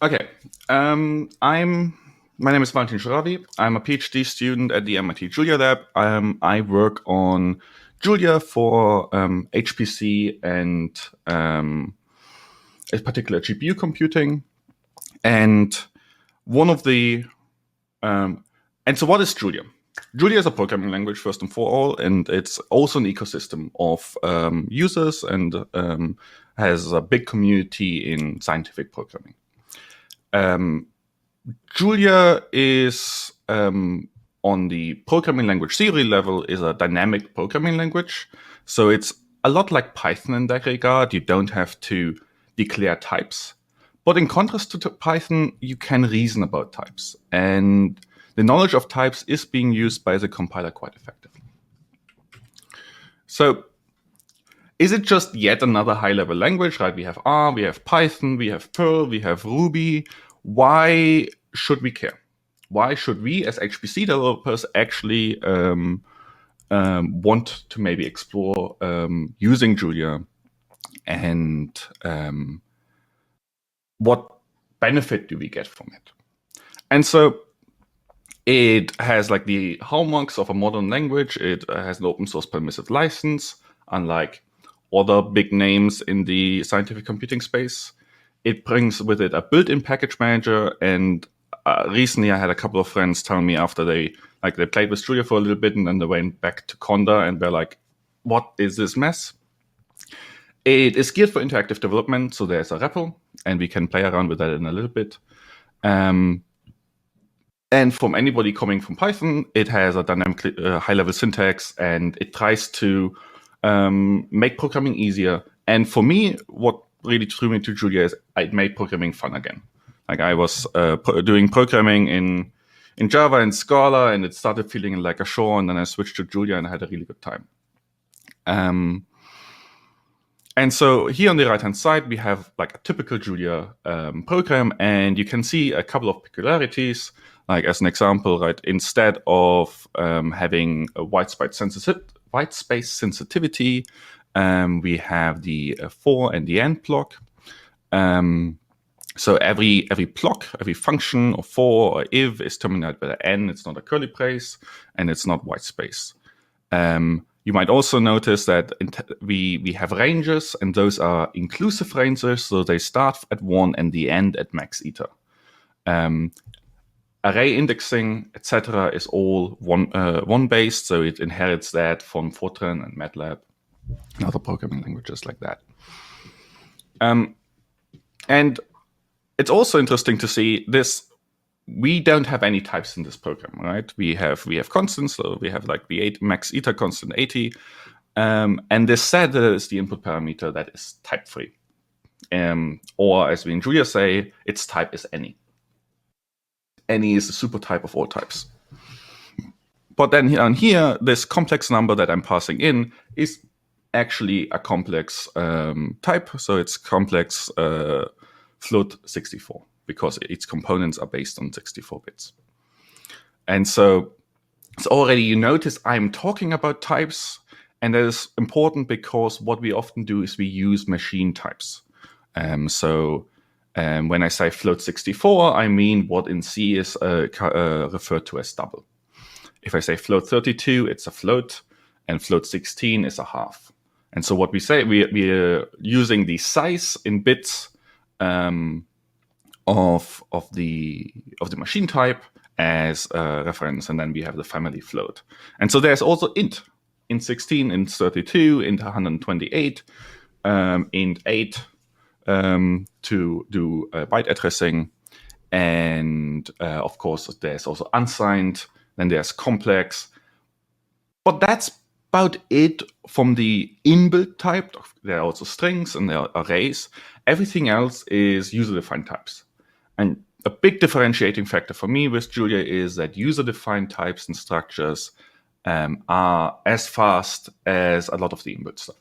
Okay. My name is Valentin Churavy. I'm a PhD student at the MIT Julia Lab. I work on Julia for HPC and in particular GPU computing. And one of the so what is Julia? Julia is a programming language first and for all, and it's also an ecosystem of users and has a big community in scientific programming. Julia is on the programming language theory level is a dynamic programming language. So it's a lot like Python in that regard. You don't have to declare types. But in contrast to Python, you can reason about types. And the knowledge of types is being used by the compiler quite effectively. So is it just yet another high-level language, right? We have R, we have Python, we have Perl, we have Ruby. Why should we care? Why should we, as HPC developers, actually want to maybe explore using Julia? And what benefit do we get from it? And so it has like the hallmarks of a modern language. It has an open source permissive license, unlike other big names in the scientific computing space. It brings with it a built-in package manager. And recently I had a couple of friends tell me after they played with Julia for a little bit and then they went back to Conda and they're like, what is this mess? It is geared for interactive development. So there's a REPL and we can play around with that in a little bit. And from anybody coming from Python, it has a dynamic high-level syntax, and it tries to make programming easier. And for me, what really drew me to Julia is it made programming fun again. Like I was doing programming in Java and Scala, and it started feeling like a chore. And then I switched to Julia, and I had a really good time. And so here on the right-hand side, we have like a typical Julia program, and you can see a couple of peculiarities. Like as an example, right, instead of having a white space sensitivity, we have the for and the end block. So every block, every function or for or if is terminated by an n. It's not a curly brace, and it's not white space. You might also notice that we have ranges, and those are inclusive ranges, so they start at 1 and the end at max eta. Array indexing, etc., is all one based, so it inherits that from Fortran and MATLAB and other programming languages like that. And it's also interesting to see this. We don't have any types in this program, right? We have constants, so we have like the max eta constant 80, and this setter is the input parameter that is type free, or as we in Julia say, its type is any. Any is the super type of all types. But then here, this complex number that I'm passing in is actually a complex type. So it's complex float 64 because its components are based on 64 bits. And so already you notice I'm talking about types, and that is important because what we often do is we use machine types. When I say float 64, I mean what in C is referred to as double. If I say float 32, it's a float, and float 16 is a half. And so what we say, we are using the size in bits of the machine type as a reference, and then we have the family float. And so there's also int 16, int 32, int 128, int 8. To do byte addressing, and of course there's also unsigned, then there's complex, but that's about it from the inbuilt type. There are also strings and there are arrays. Everything else is user-defined types, and a big differentiating factor for me with Julia is that user-defined types and structures are as fast as a lot of the inbuilt stuff.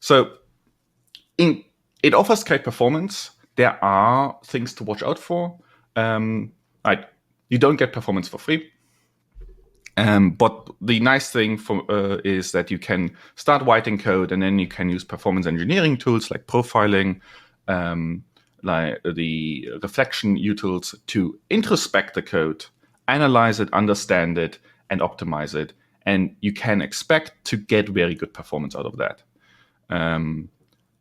So it offers great performance. There are things to watch out for. You don't get performance for free. But the nice thing is that you can start writing code, and then you can use performance engineering tools like profiling like the reflection utils to introspect the code, analyze it, understand it, and optimize it. And you can expect to get very good performance out of that.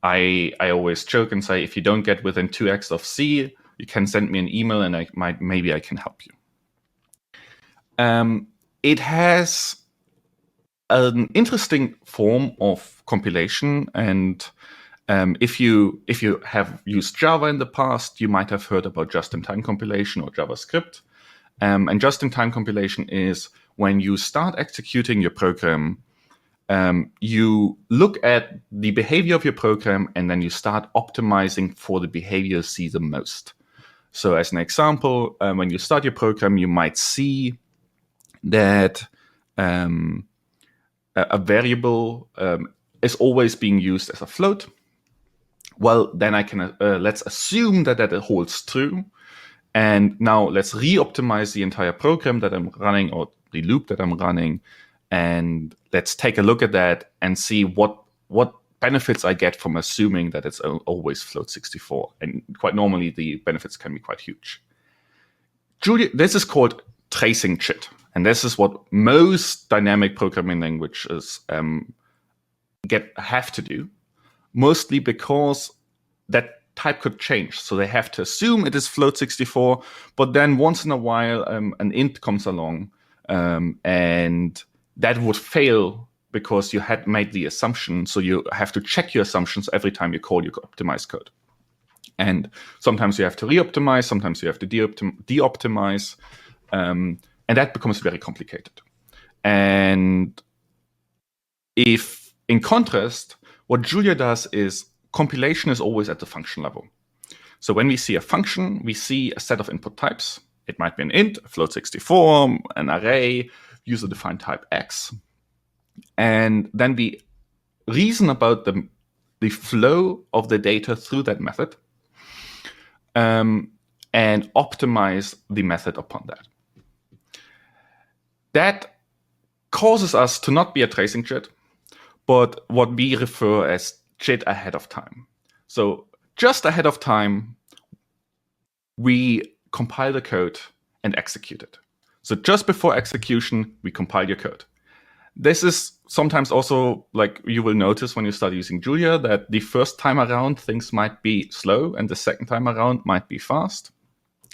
I always joke and say, if you don't get within 2x of C, you can send me an email and maybe I can help you. It has an interesting form of compilation, and if you have used Java in the past, you might have heard about just-in-time compilation or JavaScript. And just-in-time compilation is when you start executing your program, you look at the behavior of your program and then you start optimizing for the behavior you see the most. So as an example, when you start your program, you might see that a variable is always being used as a float. Well, then I can let's assume that holds true. And now let's re-optimize the entire program that I'm running, or the loop that I'm running, and let's take a look at that and see what benefits I get from assuming that it's always float 64. And quite normally, the benefits can be quite huge. This is called tracing chit. And this is what most dynamic programming languages have to do, mostly because that type could change. So they have to assume it is float 64, but then once in a while an int comes along and that would fail because you had made the assumption. So you have to check your assumptions every time you call your optimized code. And sometimes you have to re-optimize, sometimes you have to de-optimize. And that becomes very complicated. And if, in contrast, what Julia does is compilation is always at the function level. So when we see a function, we see a set of input types. It might be an int, a float 64, an array, user-defined type X. And then we reason about the flow of the data through that method and optimize the method upon that. That causes us to not be a tracing chit, but what we refer as chit ahead of time. So just ahead of time, we compile the code and execute it. So just before execution, we compile your code. This is sometimes also, like you will notice when you start using Julia, that the first time around things might be slow and the second time around might be fast.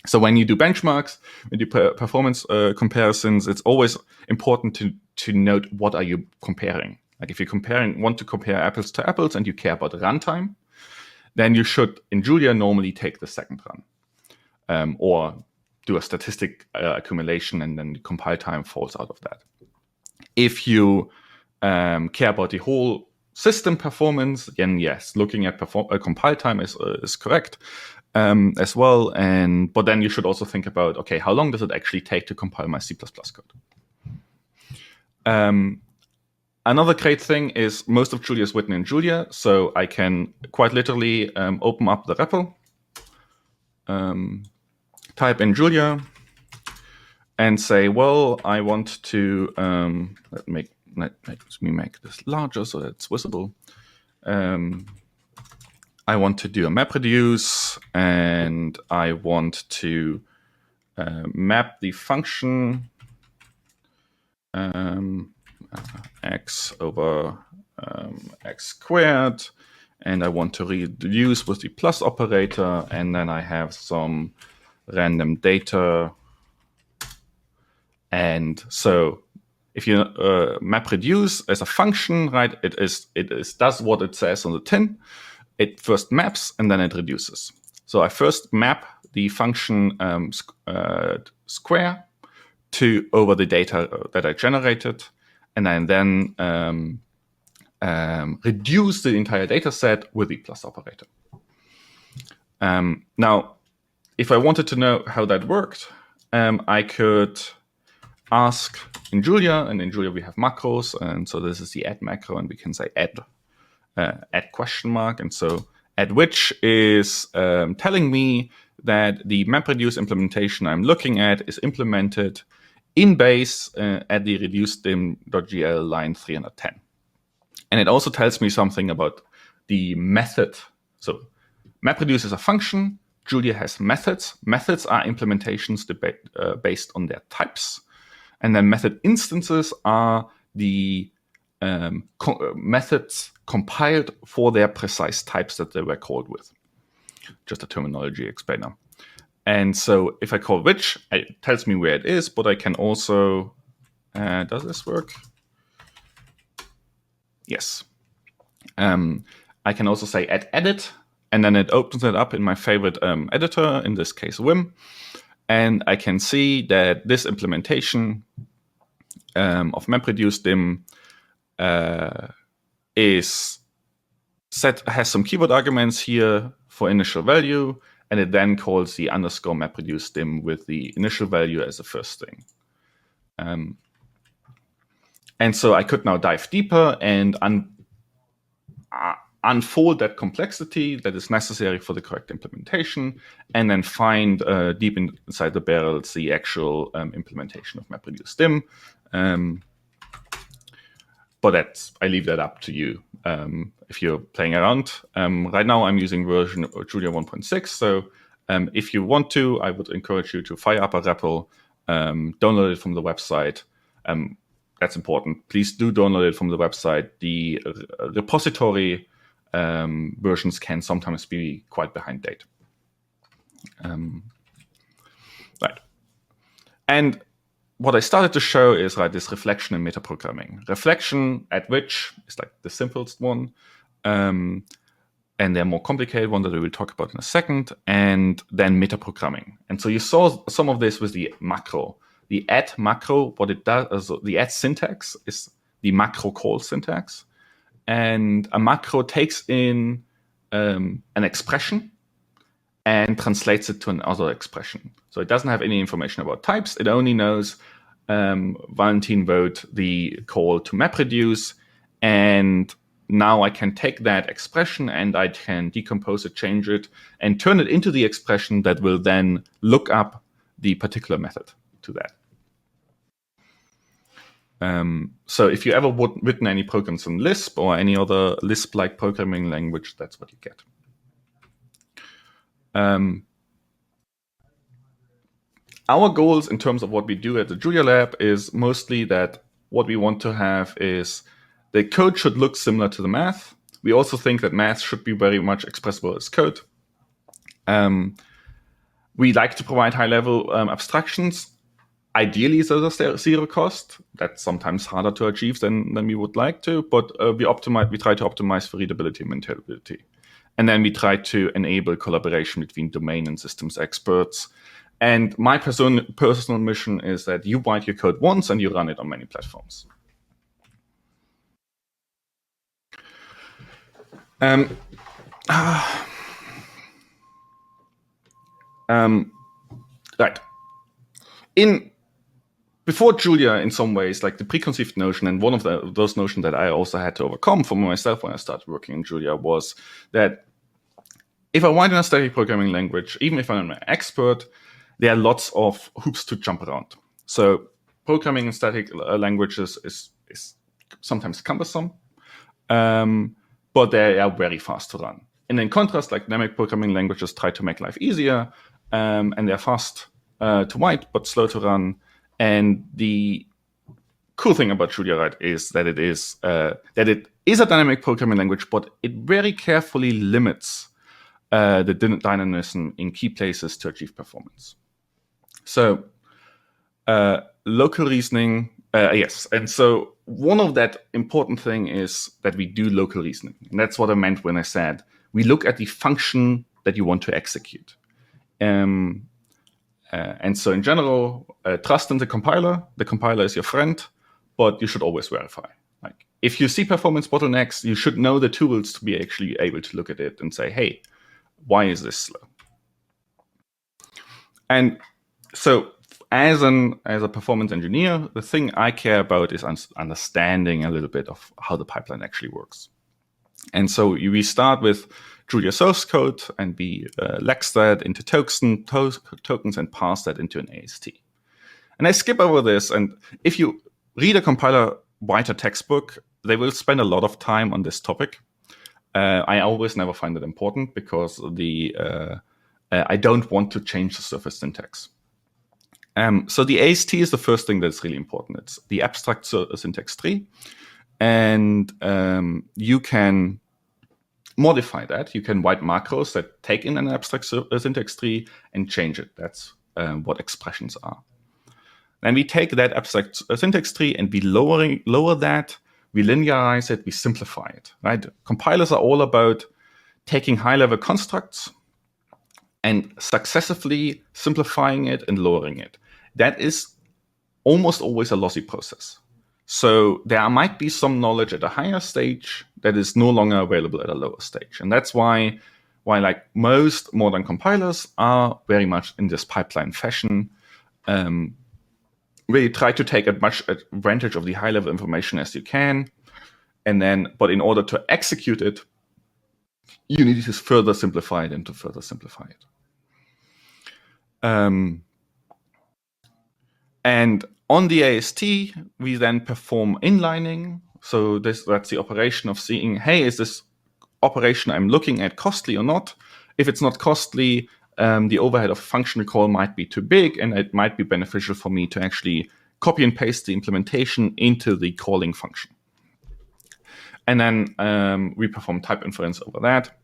So when you do benchmarks, when you do performance comparisons, it's always important to note what are you comparing. Like if you want to compare apples to apples and you care about runtime, then you should, in Julia, normally take the second run or do a statistic accumulation and then compile time falls out of that. If you care about the whole system performance, then yes, looking at compile time is correct. As well, but then you should also think about, okay, how long does it actually take to compile my C++ code? Another great thing is most of Julia is written in Julia, so I can quite literally open up the repo, type in Julia, and say, well, I want to let me make this larger so that it's visible. I want to do a MapReduce, and I want to map the function x over x squared, and I want to reduce with the plus operator, and then I have some random data. And so if you MapReduce as a function, right, it does what it says on the tin. It first maps and then it reduces. So I first map the function square over the data that I generated, and I then reduce the entire data set with the plus operator. Now, if I wanted to know how that worked, I could ask in Julia, and in Julia we have macros, and so this is the add macro, and we can say add question mark, and so add which is telling me that the MapReduce implementation I'm looking at is implemented in base at the reducedim.gl line 310. And it also tells me something about the method. So MapReduce is a function. Julia has methods. Methods are implementations based on their types. And then method instances are the methods compiled for their precise types that they were called with. Just a terminology explainer. And so if I call which, it tells me where it is, but I can also, does this work? Yes. I can also say add edit, and then it opens it up in my favorite editor, in this case, Vim. And I can see that this implementation of MapReduce dim has some keyword arguments here for initial value, and it then calls the underscore MapReduce dim with the initial value as the first thing. And so I could now dive deeper and unfold that complexity that is necessary for the correct implementation, and then find deep inside the barrels the actual implementation of MapReduce dim. But I leave that up to you if you're playing around. Right now, I'm using version Julia 1.6. So if you want to, I would encourage you to fire up a REPL, download it from the website. That's important. Please do download it from the website. The repository versions can sometimes be quite behind date. Right. And what I started to show is this reflection in metaprogramming. Reflection at which is like the simplest one. And there are more complicated ones that we will talk about in a second. And then metaprogramming. And so you saw some of this with the macro. The add macro, what it does, the add syntax is the macro call syntax. And a macro takes in an expression and translates it to another expression. So it doesn't have any information about types. It only knows Valentin wrote the call to MapReduce, and now I can take that expression and I can decompose it, change it, and turn it into the expression that will then look up the particular method to that. So if you ever written any programs in Lisp or any other Lisp-like programming language, that's what you get. Our goals in terms of what we do at the Julia Lab is mostly that what we want to have is the code should look similar to the math. We also think that math should be very much expressible as code. We like to provide high-level abstractions. Ideally, so there's zero cost. That's sometimes harder to achieve than we would like to, but we try to optimize for readability and maintainability. And then we try to enable collaboration between domain and systems experts. And my personal mission is that you write your code once and you run it on many platforms. Right. Before Julia, in some ways, like the preconceived notion, and one of those notions that I also had to overcome for myself when I started working in Julia was that if I write in a static programming language, even if I'm an expert, there are lots of hoops to jump around. So programming in static languages is sometimes cumbersome, but they are very fast to run. And in contrast, like dynamic programming languages try to make life easier, and they're fast to write, but slow to run. And the cool thing about Julia, right, is that it is a dynamic programming language, but it very carefully limits the dynamism in key places to achieve performance. So local reasoning, yes. And so one of that important thing is that we do local reasoning. And that's what I meant when I said we look at the function that you want to execute. And so in general, trust in the compiler. The compiler is your friend, but you should always verify. Like if you see performance bottlenecks, you should know the tools to be actually able to look at it and say, hey, why is this slow? And so as a performance engineer, the thing I care about is understanding a little bit of how the pipeline actually works. And so we start with Julia source code, and we lex that into tokens and pass that into an AST. And I skip over this, and if you read a compiler writer textbook, they will spend a lot of time on this topic. I always never find it important because I don't want to change the surface syntax. So the AST is the first thing that's really important. It's the abstract syntax tree. And you can modify that. You can write macros that take in an abstract syntax tree and change it. That's what expressions are. Then we take that abstract syntax tree and we lower that, we linearize it, we simplify it. Right? Compilers are all about taking high-level constructs and successively simplifying it and lowering it. That is almost always a lossy process. So there might be some knowledge at a higher stage that is no longer available at a lower stage. And that's why like most modern compilers are very much in this pipeline fashion, where you try to take as much advantage of the high-level information as you can. But in order to execute it, you need to further simplify it and to further simplify it. And on the AST, we then perform inlining. So that's the operation of seeing, hey, is this operation I'm looking at costly or not? If it's not costly, the overhead of function call might be too big, and it might be beneficial for me to actually copy and paste the implementation into the calling function. And then we perform type inference over that.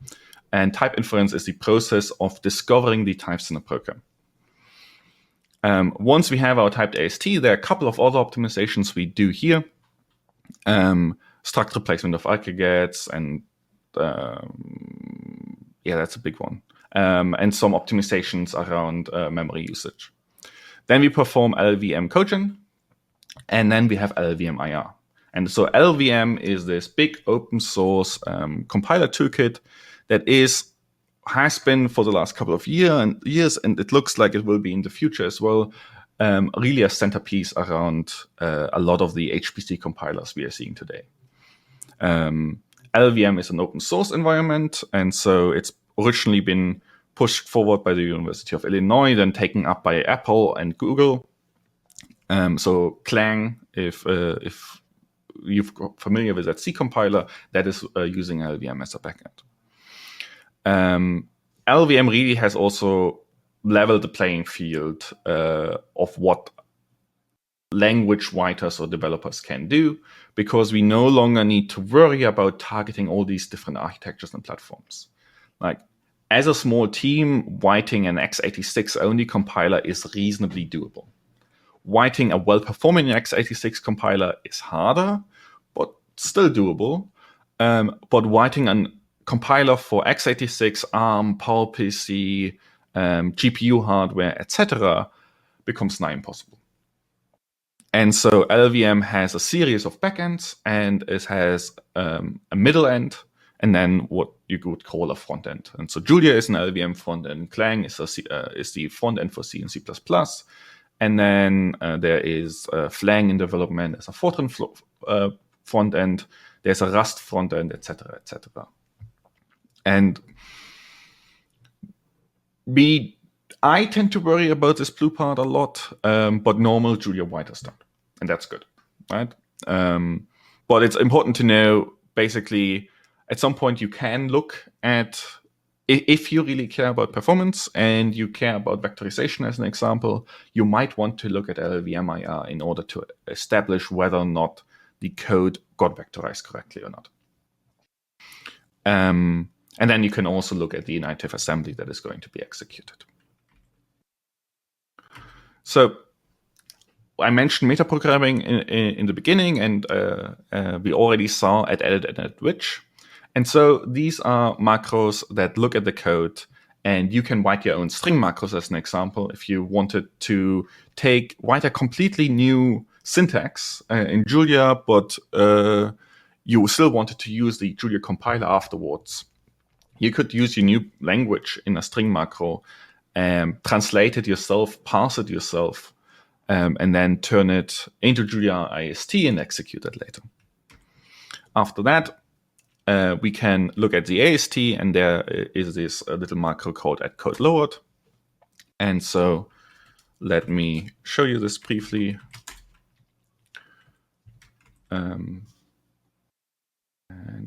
And type inference is the process of discovering the types in a program. Once we have our typed AST, there are a couple of other optimizations we do here. Struct replacement of aggregates, and that's a big one. And some optimizations around memory usage. Then we perform LLVM cogen, and then we have LLVM IR. And so LLVM is this big open source compiler toolkit that has been for the last couple of years, and it looks like it will be in the future as well, really a centerpiece around a lot of the HPC compilers we are seeing today. LLVM is an open source environment, and so it's originally been pushed forward by the University of Illinois, then taken up by Apple and Google. So Clang, if you're familiar with that C compiler, that is using LLVM as a backend. LLVM really has also leveled the playing field of what language writers or developers can do, because we no longer need to worry about targeting all these different architectures and platforms. Like, as a small team, writing an x86 only compiler is reasonably doable. Writing a well-performing x86 compiler is harder, but still doable. But writing a compiler for x86, ARM, PowerPC, GPU hardware, etc., becomes nigh impossible. And so LLVM has a series of backends, and it has a middle end, and then what you would call a front end. And so Julia is an LLVM front end. Clang is the front end for C and C++. And then there is Flang in development as a Fortran front end. There's a Rust front end, etc., etc. And I tend to worry about this blue part a lot, but normal Julia writers don't, and that's good, right? But it's important to know, basically, at some point you can look at, if you really care about performance and you care about vectorization as an example, you might want to look at LLVM IR in order to establish whether or not the code got vectorized correctly or not. And then you can also look at the native assembly that is going to be executed. So I mentioned metaprogramming in the beginning, and we already saw at edit and at which. And so these are macros that look at the code, and you can write your own string macros as an example. If you wanted to write a completely new syntax in Julia, but you still wanted to use the Julia compiler afterwards, you could use your new language in a string macro, translate it yourself, parse it yourself, and then turn it into Julia IST and execute it later. After that, we can look at the AST, and there is this little macro called @code_lowered. And so let me show you this briefly. And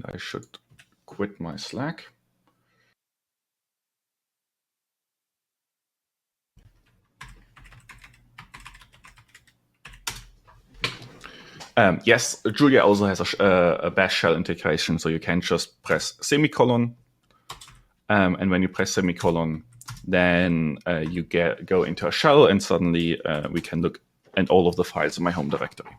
I should quit my Slack. Yes, Julia also has a bash shell integration, so you can just press semicolon, and when you press semicolon, then you go into a shell, and suddenly we can look at all of the files in my home directory.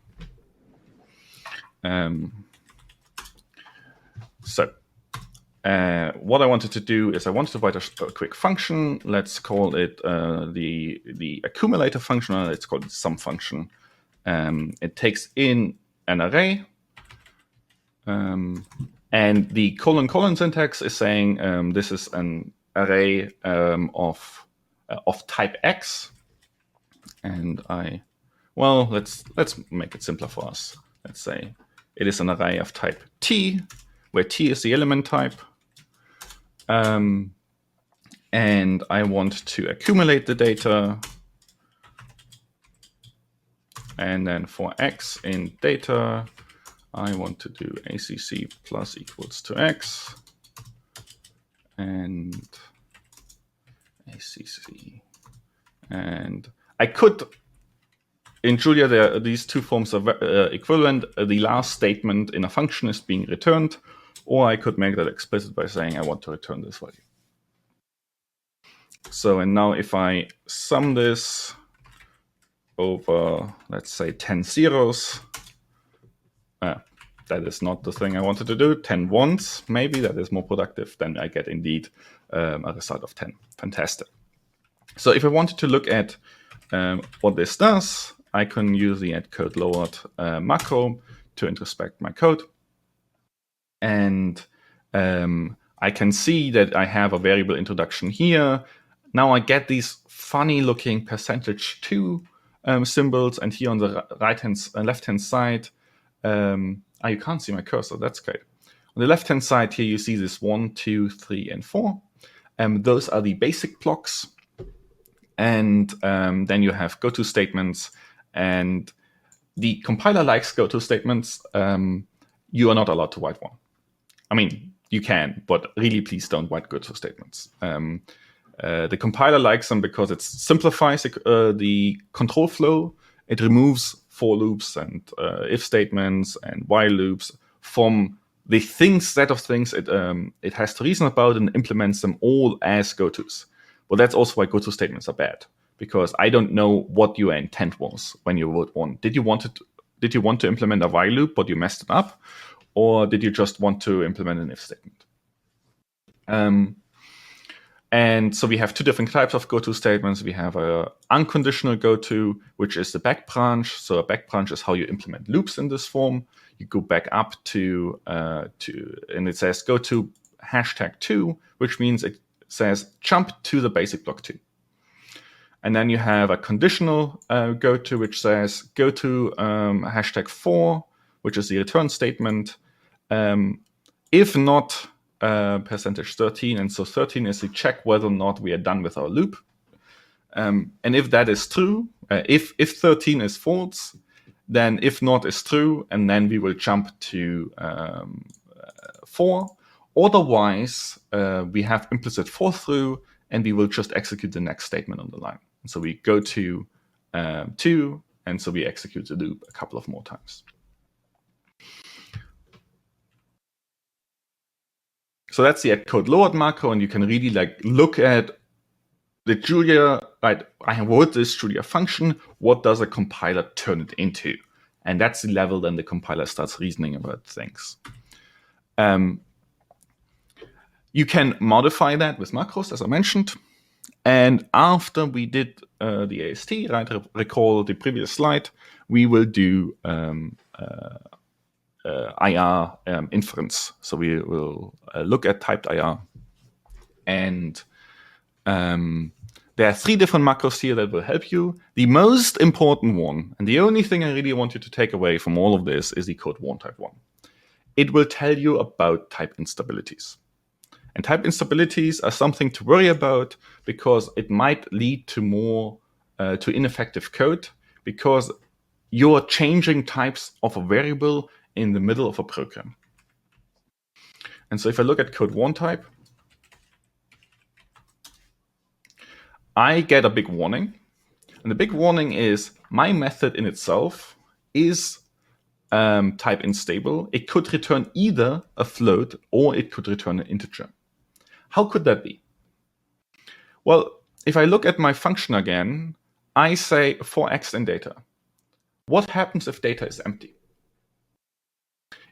What I wanted to do is I wanted to write a quick function. Let's call it the accumulator function, or let's call it sum function. It takes in an array, and the colon syntax is saying this is an array of type X, and let's make it simpler for us. Let's say it is an array of type T, where T is the element type. And I want to accumulate the data. And then for X in data, I want to do ACC plus equals to X. And ACC. And I could, in Julia, these two forms are equivalent. The last statement in a function is being returned, or I could make that explicit by saying I want to return this value. So, and now if I sum this over, let's say, 10 zeros, that is not the thing I wanted to do. 10 ones, maybe that is more productive. Then I get indeed a result of 10. Fantastic. So if I wanted to look at what this does, I can use the code lowered macro to introspect my code. And I can see that I have a variable introduction here. Now I get these funny looking %2 symbols, and here on the left-hand side, you can't see my cursor, that's great. On the left-hand side here, you see this 1, 2, 3, and 4. Those are the basic blocks. And then you have goto statements, and the compiler likes goto statements. You are not allowed to write one. I mean, you can, but really please don't write goto statements. The compiler likes them because it simplifies the control flow. It removes for loops and if statements and while loops from the set of things it has to reason about, and implements them all as gotos. Well, that's also why goto statements are bad, because I don't know what your intent was when you wrote one. Did you want to implement a while loop, but you messed it up, or did you just want to implement an if statement? And so we have two different types of goto statements. We have a unconditional goto, which is the back branch. So a back branch is how you implement loops in this form. You go back up to and it says goto #2, which means it says jump to the basic block 2. And then you have a conditional goto, which says goto #4, which is the return statement. If not %13, and so 13 is the check whether or not we are done with our loop. And if that is true, if 13 is false, then if not is true, and then we will jump to 4. Otherwise, we have implicit for through, and we will just execute the next statement on the line. And so we go to 2, and so we execute the loop a couple of more times. So that's the code lowered macro, and you can really look at the Julia, right? I wrote this Julia function. What does a compiler turn it into? And that's the level then the compiler starts reasoning about things. You can modify that with macros, as I mentioned. And after we did the AST, right? Recall the previous slide, we will do IR inference. So we will look at typed IR. And there are 3 different macros here that will help you. The most important one, and the only thing I really want you to take away from all of this, is the code warn type 1. It will tell you about type instabilities. And type instabilities are something to worry about, because it might lead to more to ineffective code, because you're changing types of a variable in the middle of a program. And so if I look at code 1 type, I get a big warning. And the big warning is my method in itself is type unstable. It could return either a float or it could return an integer. How could that be? Well, if I look at my function again, I say for x in data. What happens if data is empty?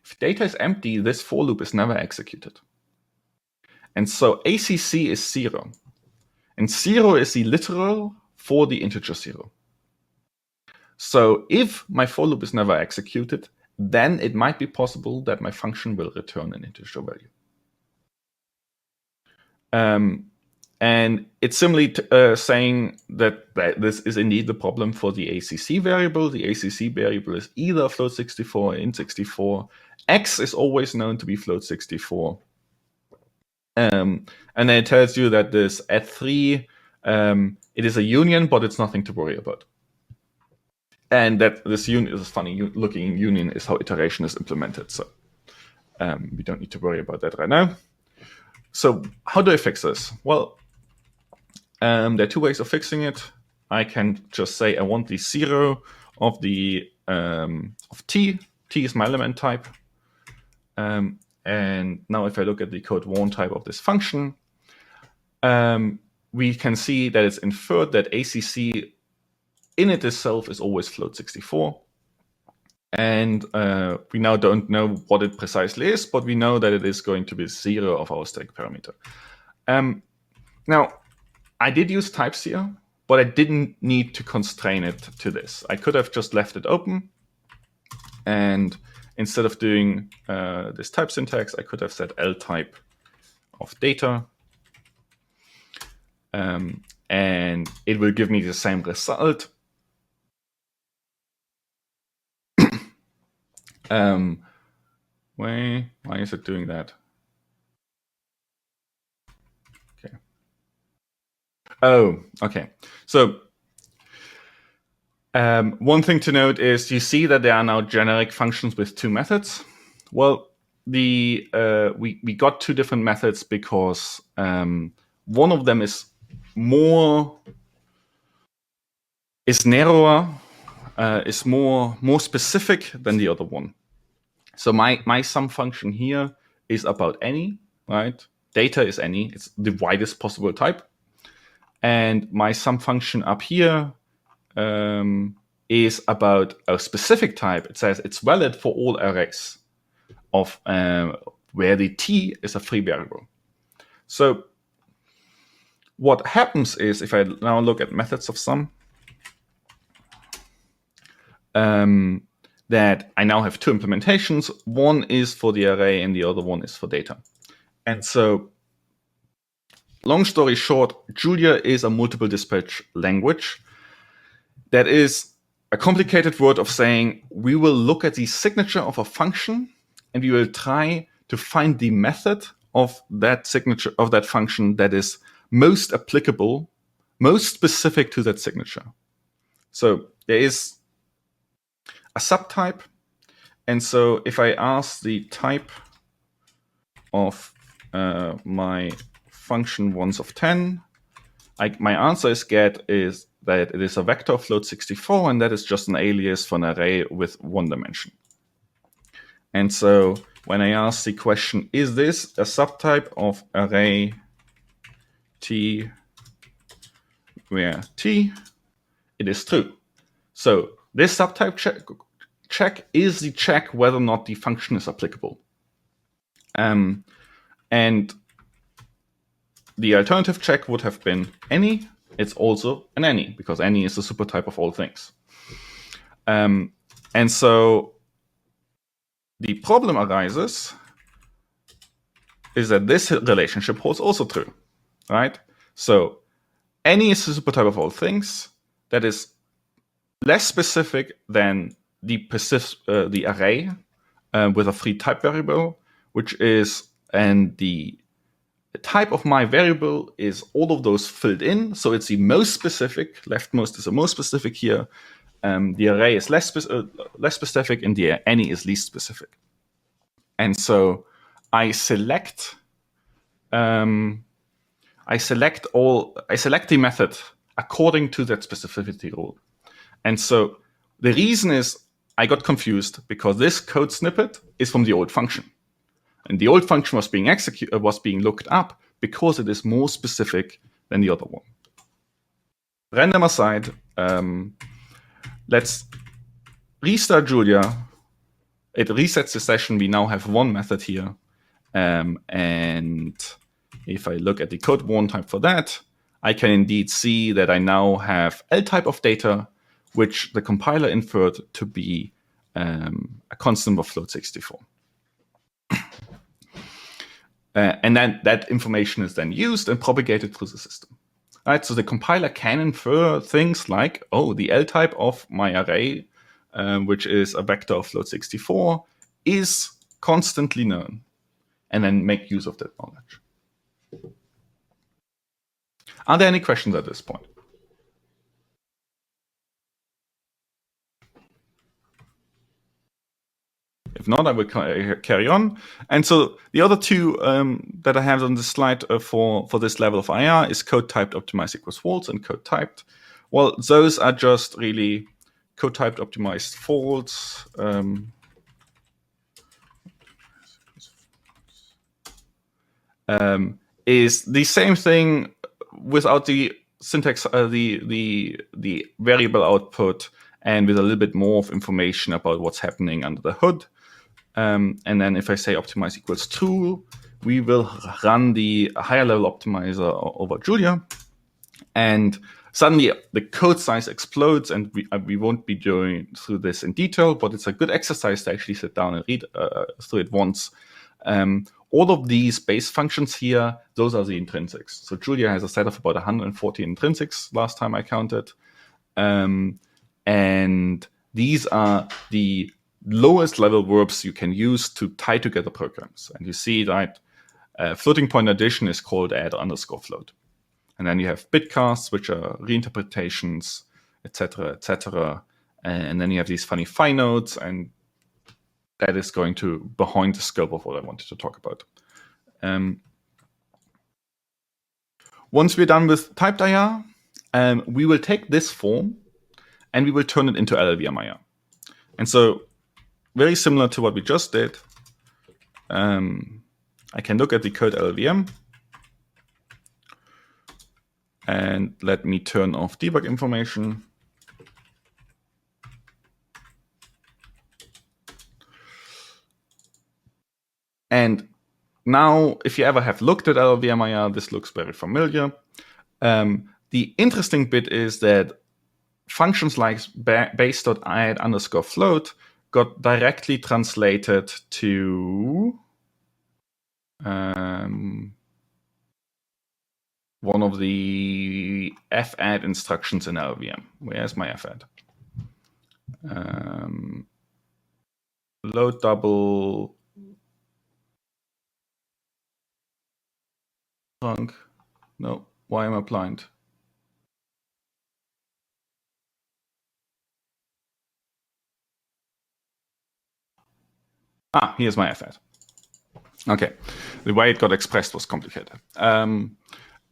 If data is empty, this for loop is never executed. And so ACC is 0. And 0 is the literal for the integer 0. So if my for loop is never executed, then it might be possible that my function will return an integer value. And it's simply saying that this is indeed the problem for the ACC variable. The ACC variable is either float64 or int64. X is always known to be float64. And then it tells you that this at 3, it is a union, but it's nothing to worry about. And that this union is a funny looking union is how iteration is implemented. So we don't need to worry about that right now. So how do I fix this? Well, there are two ways of fixing it. I can just say I want the 0 of the of t. T is my element type. And now if I look at the code 1 type of this function, we can see that it's inferred that ACC in it itself is always float64. And we now don't know what it precisely is, but we know that it is going to be 0 of our static parameter. Now, I did use types here, but I didn't need to constrain it to this. I could have just left it open. And instead of doing this type syntax, I could have said L type of data. And it will give me the same result. Why is it doing that? Okay. Oh, okay. So one thing to note is you see that there are now generic functions with 2 methods. Well, we got 2 different methods because one of them is narrower, is more specific than the other one. So my sum function here is about any, right? Data is any. It's the widest possible type. And my sum function up here is about a specific type. It says it's valid for all arrays of where the t is a free variable. So what happens is if I now look at methods of sum, that I now have 2 implementations. One is for the array and the other one is for data. And so, long story short, Julia is a multiple dispatch language that is a complicated word of saying we will look at the signature of a function and we will try to find the method of that signature of that function that is most applicable, most specific to that signature. So there is a subtype. And so if I ask the type of my function ones of 10, my answer is that it is a vector of float64, and that is just an alias for an array with 1 dimension. And so when I ask the question, is this a subtype of array t where t, it is true. So this subtype check is the check whether or not the function is applicable. And the alternative check would have been any. It's also an any, because any is the supertype of all things. And so the problem arises is that this relationship holds also true, right? So any is the supertype of all things. That is less specific than the array with a free type variable, which is, and the type of my variable is all of those filled in. So it's the most specific. Leftmost is the most specific here. The array is less specific, and the any is least specific. And so I select the method according to that specificity rule. And so the reason is I got confused because this code snippet is from the old function. And the old function was being looked up because it is more specific than the other one. Random aside, let's restart Julia. It resets the session. We now have one method here. And if I look at the code warn type for that, I can indeed see that I now have L type of data, which the compiler inferred to be a constant of float 64. And then that information is then used and propagated through the system. Right, so the compiler can infer things like, oh, the L type of my array, which is a vector of float 64, is constantly known, and then make use of that knowledge. Are there any questions at this point? If not, I will carry on. And so the other two that I have on the slide for this level of IR is code typed optimized equals false and code typed. Well, those are just really code typed optimized false. Is the same thing without the syntax, the variable output, and with a little bit more of information about what's happening under the hood. And then if I say optimize equals true, we will run the higher level optimizer over Julia. And suddenly the code size explodes, and we won't be going through this in detail, but it's a good exercise to actually sit down and read through it once. All of these base functions here, those are the intrinsics. So Julia has a set of about 140 intrinsics last time I counted. And these are the lowest level verbs you can use to tie together programs. And you see that floating point addition is called add underscore float. And then you have bitcasts, which are reinterpretations, etc., etc. And then you have these funny phi nodes, and that is going to behind the scope of what I wanted to talk about. Once we're done with typed IR, we will take this form and we will turn it into LLVM IR. And so very similar to what we just did, I can look at the code LLVM. And let me turn off debug information. And now, if you ever have looked at LLVM IR, this looks very familiar. The interesting bit is that functions like base.add underscore float got directly translated to one of the fadd instructions in LLVM. Where's my fadd? Load double trunk. No, why am I blind? Here's my fadd. Okay, the way it got expressed was complicated. And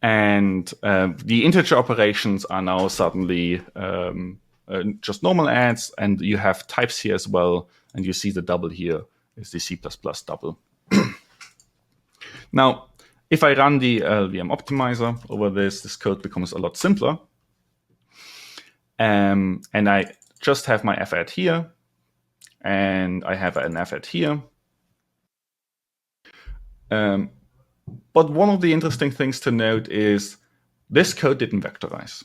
the integer operations are now suddenly just normal adds, and you have types here as well, and you see the double here is the C++ double. Now, if I run the LLVM optimizer over this code becomes a lot simpler. And I just have my fadd here, and I have an fadd here. But one of the interesting things to note is this code didn't vectorize.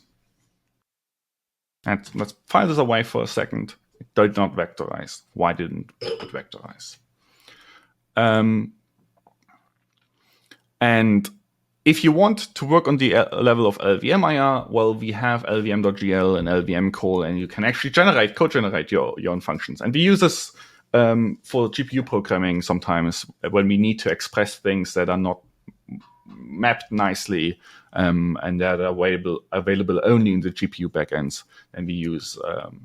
And let's file this away for a second. It did not vectorize. Why didn't it vectorize? And if you want to work on the level of LLVM IR, well, we have LLVM.gl and LLVM call, and you can actually co-generate your own functions. And we use this for GPU programming sometimes when we need to express things that are not mapped nicely and that are available only in the GPU backends. And we use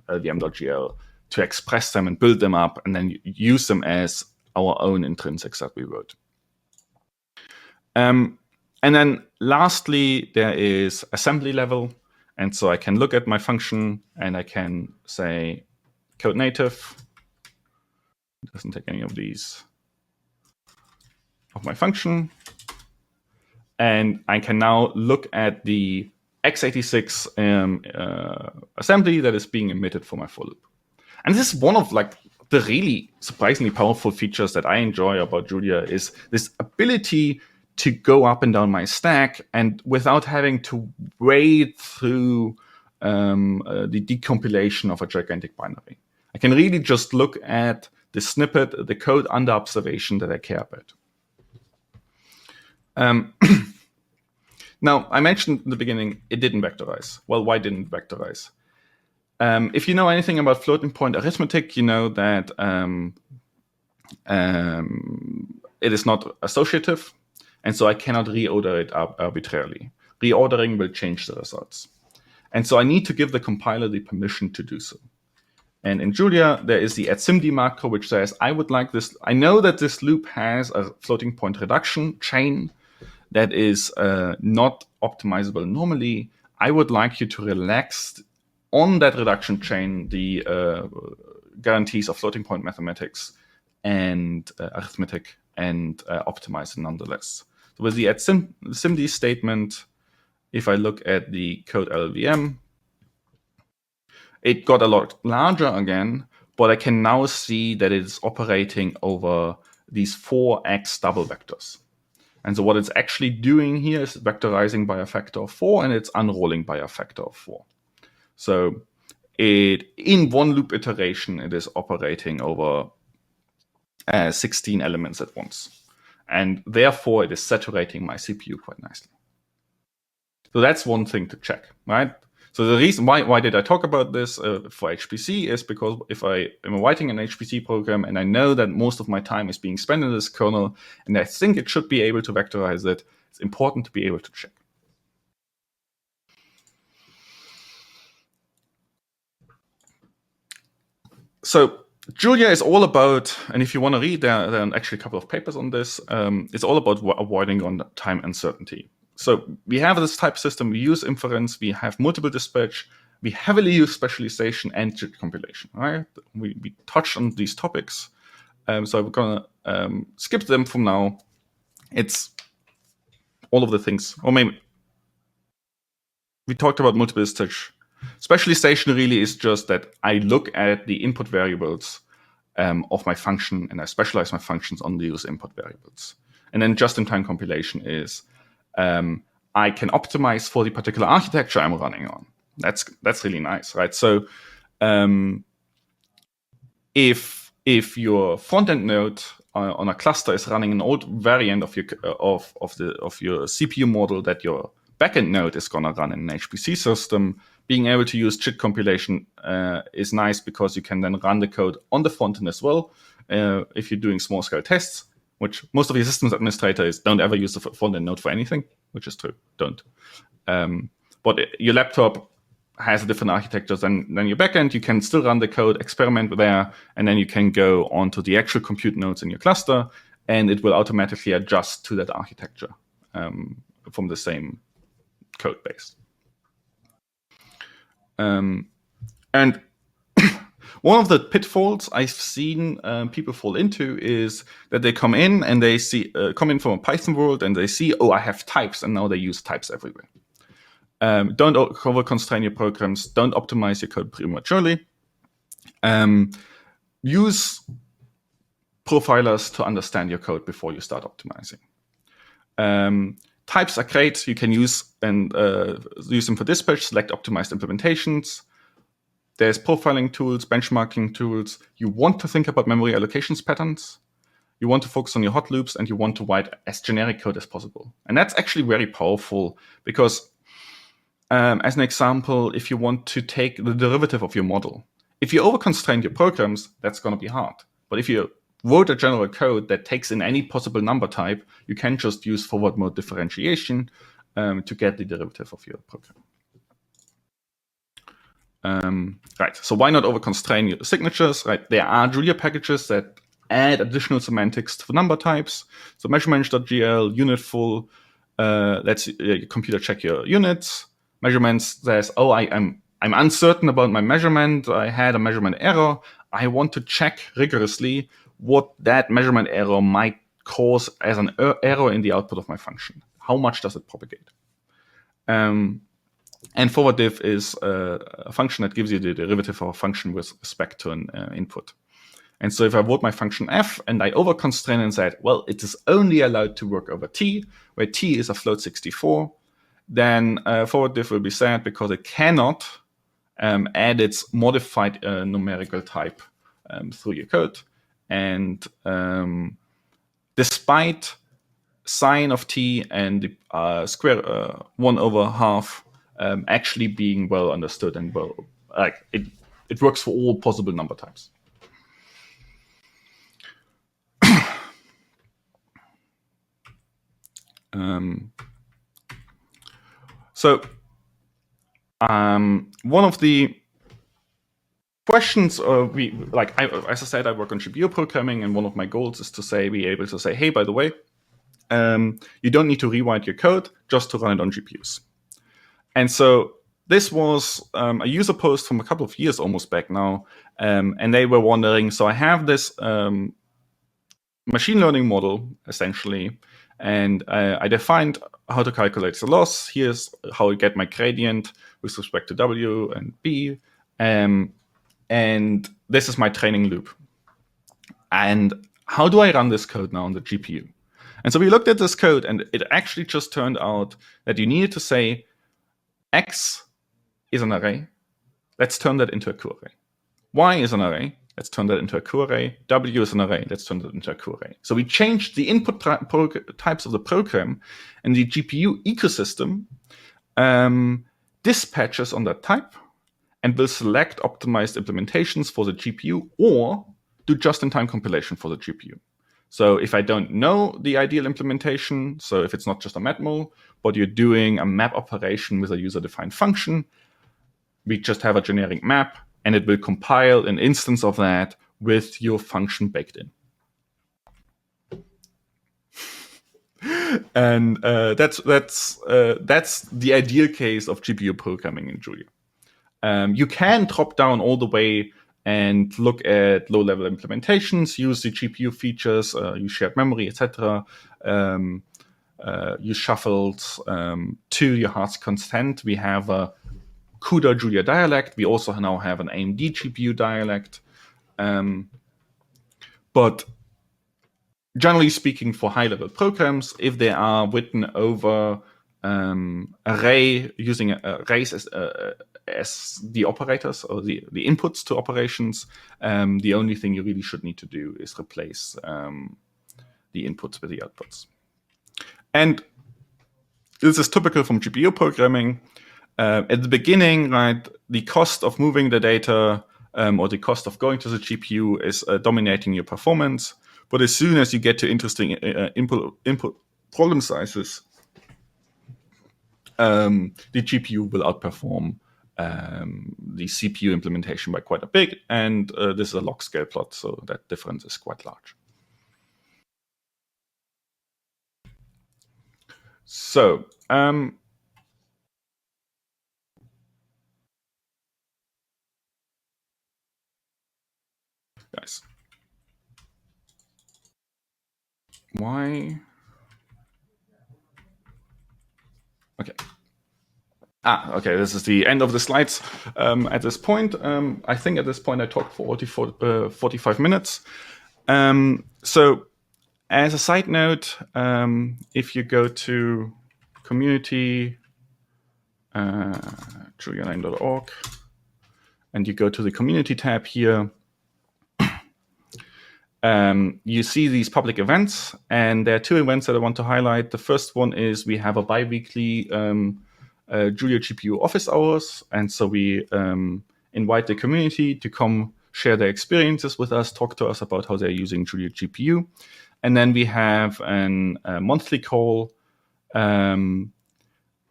LLVM.gl to express them and build them up and then use them as our own intrinsics that we wrote. And then lastly, there is assembly level. And so I can look at my function and I can say code native. It doesn't take any of these of my function. And I can now look at the x86 assembly that is being emitted for my for loop. And this is one of like the really surprisingly powerful features that I enjoy about Julia is this ability to go up and down my stack and without having to wade through the decompilation of a gigantic binary. I can really just look at the snippet, the code under observation that I care about. Now, I mentioned in the beginning, it didn't vectorize. Well, why didn't it vectorize? If you know anything about floating point arithmetic, you know that it is not associative, and so I cannot reorder it arbitrarily. Reordering will change the results. And so I need to give the compiler the permission to do so. And in Julia, there is the @SIMD macro, which says, I would like this. I know that this loop has a floating point reduction chain that is not optimizable normally. I would like you to relax on that reduction chain the guarantees of floating point mathematics and arithmetic and optimize it nonetheless. So with the @SIMD statement, if I look at the code LLVM, it got a lot larger again, but I can now see that it's operating over these 4x double vectors. And so what it's actually doing here is vectorizing by a factor of 4, and it's unrolling by a factor of 4. So in one loop iteration, it is operating over 16 elements at once. And therefore, it is saturating my CPU quite nicely. So that's one thing to check, right? So the reason why did I talk about this for HPC is because if I am writing an HPC program and I know that most of my time is being spent in this kernel and I think it should be able to vectorize it, it's important to be able to check. So Julia is all about, and if you want to read, there are actually a couple of papers on this, it's all about avoiding on-time uncertainty. So we have this type system, we use inference, we have multiple dispatch, we heavily use specialization and JIT compilation, right? We touch on these topics. So we're going to skip them from now. It's all of the things, or maybe we talked about multiple dispatch. Specialization really is just that I look at the input variables of my function and I specialize my functions on those input variables. And then just-in-time compilation is I can optimize for the particular architecture I'm running on. That's really nice, right? So if your front-end node on a cluster is running an old variant of your CPU model that your backend node is going to run in an HPC system, being able to use JIT compilation is nice because you can then run the code on the front end as well. If you're doing small scale tests, which most of your systems administrators don't ever use the front end node for anything, which is true, don't. But your laptop has a different architecture than your backend. You can still run the code, experiment there, and then you can go onto the actual compute nodes in your cluster, and it will automatically adjust to that architecture from the same code base. And one of the pitfalls I've seen people fall into is that they come in and they come in from a Python world and they see, oh, I have types, and now they use types everywhere. Don't over-constrain your programs. Don't optimize your code prematurely. Use profilers to understand your code before you start optimizing. Types are great. You can use them for dispatch, select optimized implementations. There's profiling tools, benchmarking tools. You want to think about memory allocations patterns. You want to focus on your hot loops, and you want to write as generic code as possible. And that's actually very powerful because, as an example, if you want to take the derivative of your model, if you over-constrain your programs, that's going to be hard. But if you wrote a general code that takes in any possible number type, you can just use forward mode differentiation to get the derivative of your program. Right, so why not over-constrain your signatures? Right, there are Julia packages that add additional semantics to the number types. So measurements.gl, unit full, let's computer check your units. Measurements says, oh, I'm uncertain about my measurement. I had a measurement error. I want to check rigorously what that measurement error might cause as an error in the output of my function. How much does it propagate? And forward diff is a function that gives you the derivative of a function with respect to an input. And so if I wrote my function f and I overconstrain and said, well, it is only allowed to work over t, where t is a float 64, then forward diff will be sad because it cannot add its modified numerical type through your code. And despite sine of t and the square 1 over half actually being well understood and well, like it works for all possible number types. So one of the questions as I said, I work on GPU programming, and one of my goals is to be able to say, hey, by the way, you don't need to rewrite your code just to run it on GPUs. And so this was a user post from a couple of years almost back now, and they were wondering, so I have this machine learning model, essentially, and I defined how to calculate the loss. Here's how I get my gradient with respect to W and B, and this is my training loop. And how do I run this code now on the GPU? And so we looked at this code, and it actually just turned out that you needed to say, X is an array. Let's turn that into a coarray. Y is an array. Let's turn that into a coarray. W is an array. Let's turn that into a coarray. So we changed the input types of the program, and the GPU ecosystem dispatches on that type and will select optimized implementations for the GPU or do just-in-time compilation for the GPU. So if I don't know the ideal implementation, so if it's not just a matmul, but you're doing a map operation with a user-defined function, we just have a generic map, and it will compile an instance of that with your function baked in. And that's the ideal case of GPU programming in Julia. You can drop down all the way and look at low-level implementations, use the GPU features, use shared memory, etc. Use shuffles to your heart's content. We have a CUDA Julia dialect. We also now have an AMD GPU dialect. But generally speaking, for high-level programs, if they are written over array using arrays as the operators or the inputs to operations, the only thing you really should need to do is replace the inputs with the outputs. And this is typical from GPU programming. At the beginning, right, the cost of moving the data or the cost of going to the GPU is dominating your performance. But as soon as you get to interesting input problem sizes, the GPU will outperform the CPU implementation by quite a bit. And this is a log scale plot, so that difference is quite large. So, guys, why? Okay. Okay, this is the end of the slides at this point. I think at this point I talked for 45 minutes. So as a side note, if you go to community, julialane.org, and you go to the community tab here, you see these public events, and there are two events that I want to highlight. The first one is we have a bi-weekly Julia GPU office hours, and so we invite the community to come share their experiences with us, talk to us about how they're using Julia GPU. And then we have a monthly call on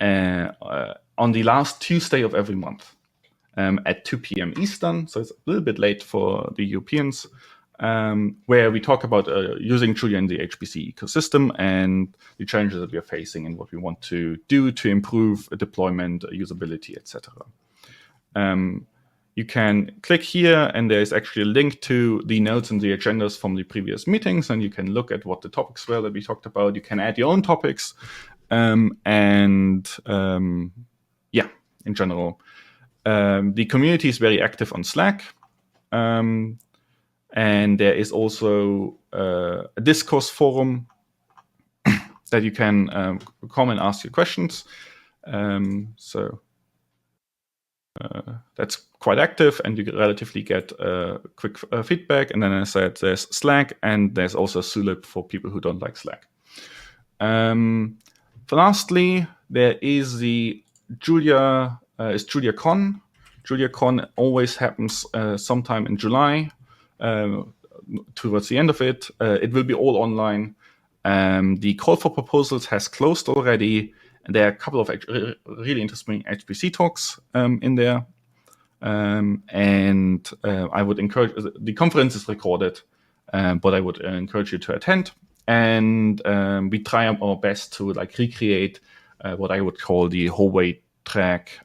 the last Tuesday of every month at 2 p.m. Eastern, so it's a little bit late for the Europeans. where we talk about using Julia in the HPC ecosystem and the challenges that we are facing and what we want to do to improve deployment, usability, etc. You can click here, and there's actually a link to the notes and the agendas from the previous meetings, and you can look at what the topics were that we talked about. You can add your own topics, yeah, in general. The community is very active on Slack. And there is also a discourse forum that you can come and ask your questions. So that's quite active, and you relatively get quick feedback. And then as I said, there's Slack, and there's also Zulip for people who don't like Slack. Lastly, there is the JuliaCon. JuliaCon always happens sometime in July. Towards the end of it, it will be all online. The call for proposals has closed already, and there are a couple of really interesting HPC talks in there. And I would encourage, the conference is recorded, but I would encourage you to attend. And we try our best to recreate what I would call the hallway track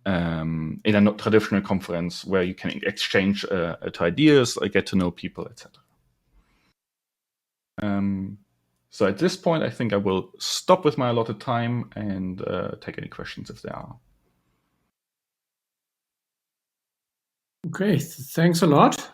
in a traditional conference where you can exchange ideas, get to know people, etc. So at this point, I think I will stop with my allotted time and take any questions if there are. Okay, thanks a lot.